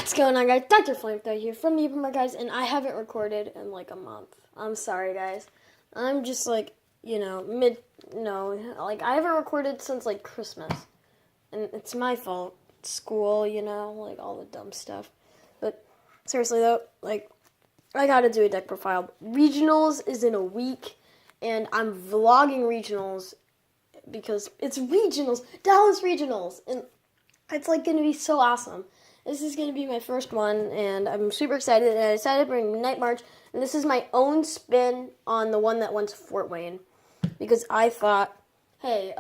What's going on, guys? Dr. Flamethrower here from the Open guys, and I haven't recorded in like a month. I'm sorry, guys. I'm just like, I haven't recorded since like Christmas, and it's my fault. School, like all the dumb stuff. But seriously though, like, I gotta do a deck profile. Regionals is in a week, and I'm vlogging regionals because it's regionals, Dallas regionals, and it's like gonna be so awesome. This is going to be my first one, and I'm super excited, and I decided to bring Night March, and this is my own spin on the one that went to Fort Wayne, because I thought, hey,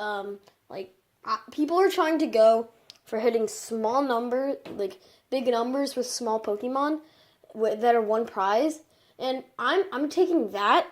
people are trying to go for hitting small numbers, like big numbers with small Pokemon that are one prize, and I'm taking that,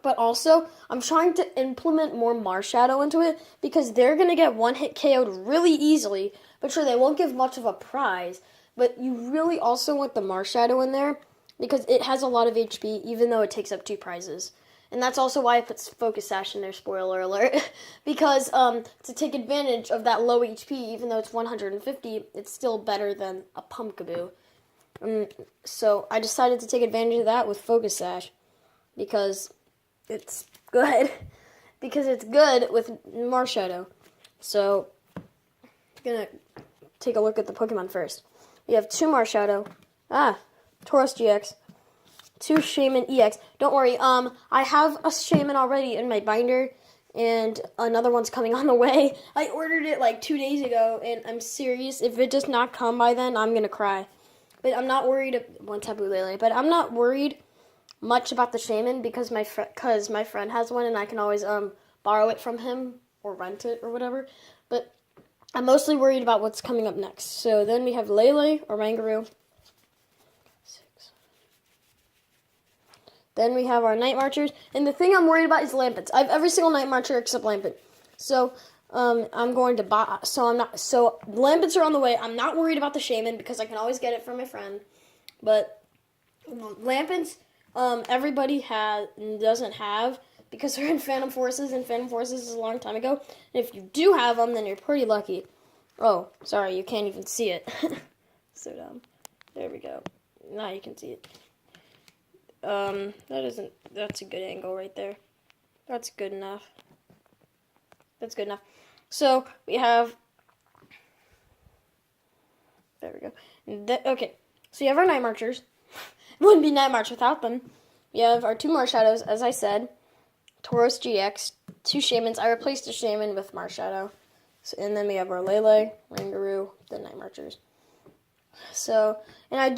but also I'm trying to implement more Marshadow into it, because they're going to get one-hit KO'd really easily. But sure, they won't give much of a prize, but you really also want the Marshadow in there because it has a lot of HP, even though it takes up 2 prizes. And that's also why I put Focus Sash in there, spoiler alert, because to take advantage of that low HP, even though it's 150, it's still better than a Pumpkaboo. So I decided to take advantage of that with Focus Sash because it's good. Because it's good with Marshadow. So I'm going to take a look at the Pokemon first. We have 2 Marshadow. Tauros GX. 2 Shaman EX. Don't worry, I have a Shaman already in my binder, and another one's coming on the way. I ordered it like 2 days ago, and I'm serious. If it does not come by then, I'm going to cry. But I'm not worried. One Tapu Lele. But I'm not worried much about the Shaman because my friend has one, and I can always borrow it from him or rent it or whatever. But I'm mostly worried about what's coming up next. So then we have Lele or Rangaroo. 6. Then we have our Night Marchers. And the thing I'm worried about is Lampents. I have every single Night Marcher except Lampent. So I'm going to buy. So Lampents are on the way. I'm not worried about the Shaman because I can always get it from my friend. But Lampents, everybody doesn't have, because they're in Phantom Forces, and Phantom Forces is a long time ago. And if you do have them, then you're pretty lucky. Oh, sorry, you can't even see it. So dumb. There we go. Now you can see it. That's a good angle right there. That's good enough. That's good enough. So, we have, there we go. Okay, so you have our Night Marchers. It wouldn't be Night March without them. We have our 2 Marshadows, as I said. Tauros GX, 2 Shamans. I replaced the Shaman with Marshadow. And then we have our Lele, Rangaroo, the Night Marchers. So, and I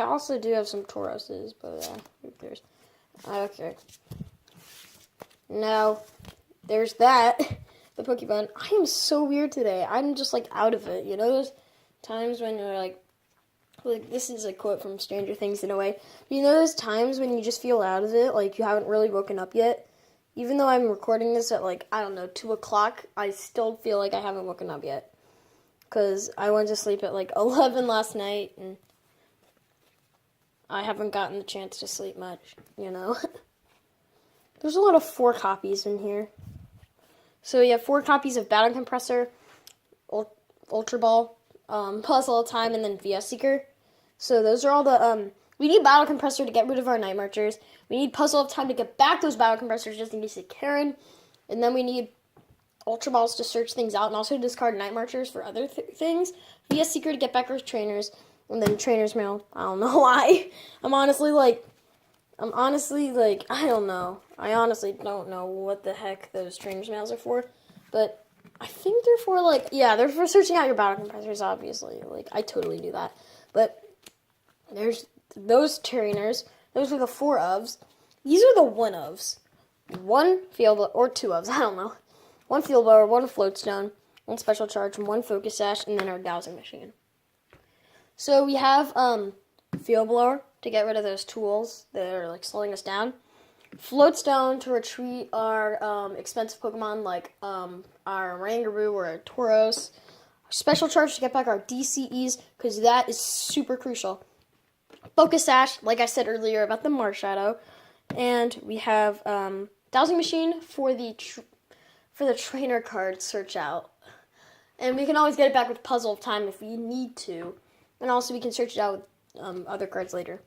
also do have some Tauroses, but who cares? Okay. Now, there's that. The Pokemon. I am so weird today. I'm just like out of it. You know those times when you're like this is a quote from Stranger Things in a way. You know those times when you just feel out of it, like you haven't really woken up yet? Even though I'm recording this at 2 o'clock, I still feel like I haven't woken up yet. Because I went to sleep at 11 last night, and I haven't gotten the chance to sleep much, There's a lot of 4 copies in here. So you have 4 copies of Battle Compressor, Ultra Ball, Puzzle of Time, and then VS Seeker. So those are all the, we need Battle Compressor to get rid of our Night Marchers. We need Puzzle of Time to get back those Battle Compressors just in case they Karen. And then we need Ultra Balls to search things out and also discard Night Marchers for other things. VS Seeker to get back our Trainers. And then Trainer's Mail. I don't know why. I don't know. I honestly don't know what the heck those Trainer's Mails are for. But I think they're for, they're for searching out your Battle Compressors, obviously. I totally do that. But there's those trainers. Those are the 4 ofs. These are the 1 ofs. 1 field, or 2 ofs, I don't know. 1 field blower, 1 floatstone, 1 special charge, 1 focus sash, and then our dowsing machine. So we have field blower to get rid of those tools that are slowing us down. Floatstone to retreat our expensive Pokemon like our Rangaroo or our Tauros. Special charge to get back our DCEs because that is super crucial. Focus Sash, like I said earlier about the Marshadow, and we have Dowsing Machine for the trainer card search out, and we can always get it back with Puzzle of Time if we need to. and also we can search it out with other cards later.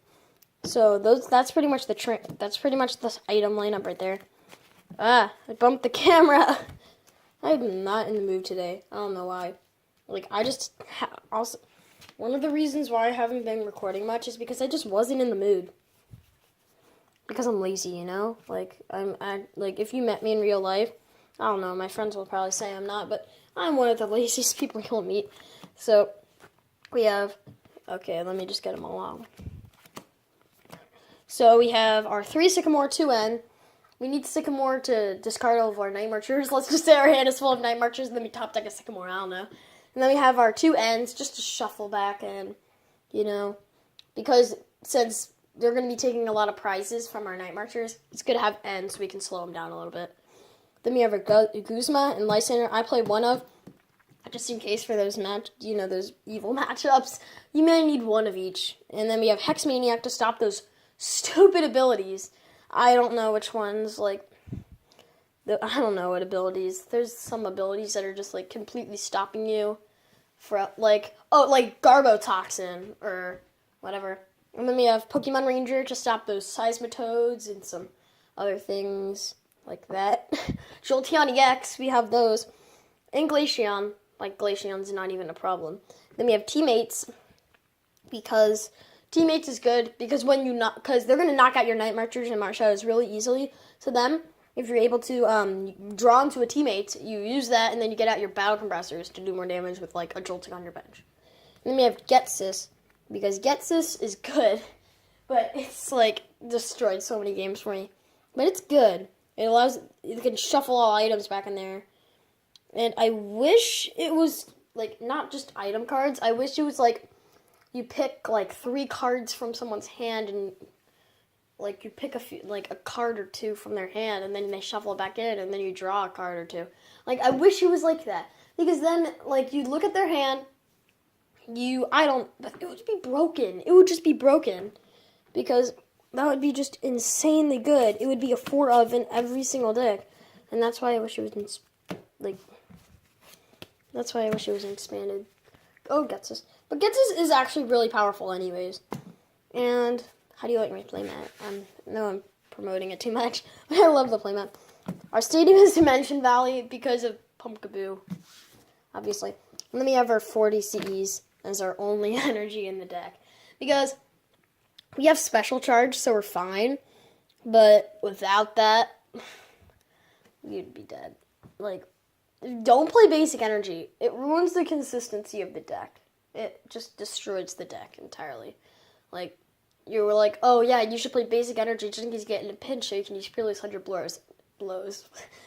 So that's pretty much that's pretty much the item lineup right there. I bumped the camera. I'm not in the mood today. I don't know why. Like, I just also one of the reasons why I haven't been recording much is because I just wasn't in the mood. Because I'm lazy, you know? Like, like if you met me in real life, I don't know, my friends will probably say I'm not, but I'm one of the laziest people you'll meet. So, we have, okay, let me just get them along. So, we have our 3 Sycamore 2N. We need Sycamore to discard all of our Night Marchers. Let's just say our hand is full of Night Marchers, and then we top deck a Sycamore, I don't know. And then we have our 2 Ns just to shuffle back in, you know, because since they're going to be taking a lot of prizes from our Night Marchers, it's good to have Ns so we can slow them down a little bit. Then we have our Guzma and Lysander. I play one of, just in case for those those evil matchups. You may need one of each. And then we have Hex Maniac to stop those stupid abilities. I don't know which ones, like, I don't know what abilities. There's some abilities that are just, like, completely stopping you for, like, like Garbotoxin or whatever. And then we have Pokemon Ranger to stop those Seismitoads and some other things like that. Jolteon EX, we have those. And Glaceon, like, Glaceon's not even a problem. Then we have Teammates, because Teammates is good because because they're going to knock out your Night Marchers and Marshadows really easily. So then, if you're able to draw into a Teammate, you use that, and then you get out your Battle Compressors to do more damage with, like, a Jolting on your bench. And then we have Getsis, because Getsis is good, but it's, like, destroyed so many games for me. But it's good. You can shuffle all items back in there. And I wish it was, like, not just item cards. I wish it was, like, you pick, like, 3 cards from someone's hand, and, like, you pick a card or 2 from their hand, and then they shuffle it back in, and then you draw a card or 2. Like, I wish it was like that. Because then, like, you look at their hand, but it would be broken. It would just be broken. Because that would be just insanely good. It would be a 4 of in every single deck. And that's why I wish it was, that's why I wish it was expanded. Oh, Getsis. But Getsis is actually really powerful anyways. And how do you like my playmat? I'm promoting it too much, but I love the playmat. Our stadium is Dimension Valley because of Pumpkaboo, obviously. And then we have our 40 CEs as our only energy in the deck. Because we have Special Charge, so we're fine. But without that, we'd be dead. Like, don't play Basic Energy. It ruins the consistency of the deck. It just destroys the deck entirely. Like, you were like, oh yeah, you should play Basic Energy just in case you get in a pinch so you can use Fearless 100 blows.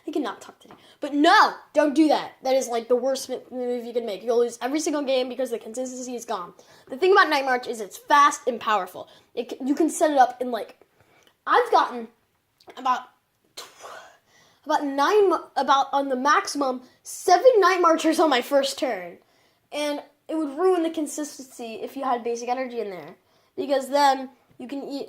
I cannot talk today. But no! Don't do that. That is like the worst move you can make. You'll lose every single game because the consistency is gone. The thing about Night March is it's fast and powerful. You can set it up in, like, I've gotten about on the maximum 7 Night Marchers on my first turn. And it would ruin the consistency if you had Basic Energy in there. Because then you can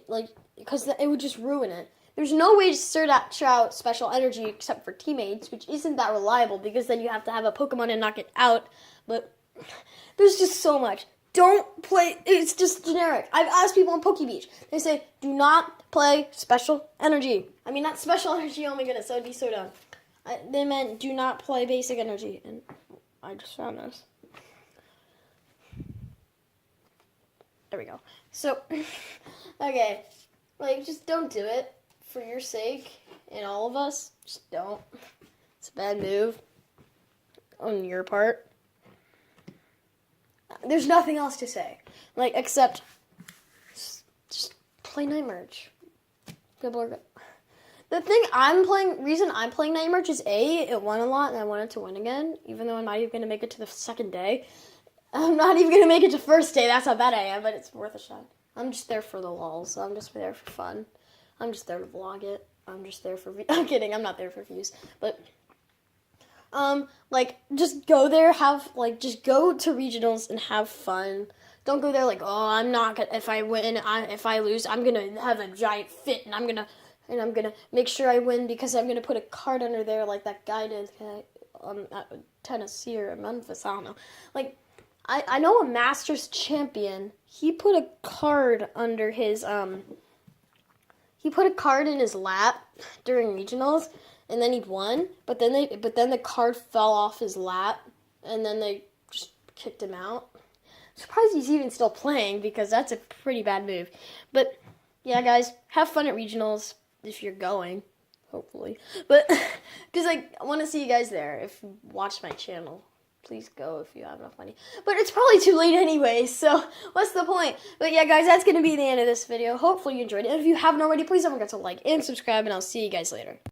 because it would just ruin it. There's no way to search out Special Energy except for Teammates, which isn't that reliable because then you have to have a Pokemon and knock it out. But there's just so much. Don't play, it's just generic. I've asked people on Poke Beach. They say, do not play Special Energy. I mean, not Special Energy, oh my goodness, that would be so dumb. They meant do not play Basic Energy, and I just found this. There we go. So, okay, like, just don't do it for your sake and all of us. Just don't. It's a bad move on your part. There's nothing else to say, like, except just play Night March. People are good. The reason I'm playing Night March is it won a lot and I want it to win again, even though I'm not even going to make it to the second day. I'm not even going to make it to first day. That's how bad I am, but it's worth a shot. I'm just there for the lulz. I'm just there for fun. I'm just there to vlog it. I'm just there for I'm kidding. I'm not there for views. But, like, just go there, just go to regionals and have fun. Don't go there like, oh, I'm not going to, if I lose, I'm going to have a giant fit and I'm going to make sure I win because I'm going to put a card under there like that guy did at Tennessee or Memphis. I don't know. Like, I know a Masters champion. He put a card under his he put a card in his lap during regionals, and then he won. But then the card fell off his lap, and then they just kicked him out. Surprised he's even still playing because that's a pretty bad move. But yeah, guys, have fun at regionals if you're going, hopefully. But because I want to see you guys there. If you watch my channel, please go if you have enough money. But it's probably too late anyway, so what's the point? But yeah, guys, that's going to be the end of this video. Hopefully you enjoyed it. And if you haven't already, please don't forget to like and subscribe, and I'll see you guys later.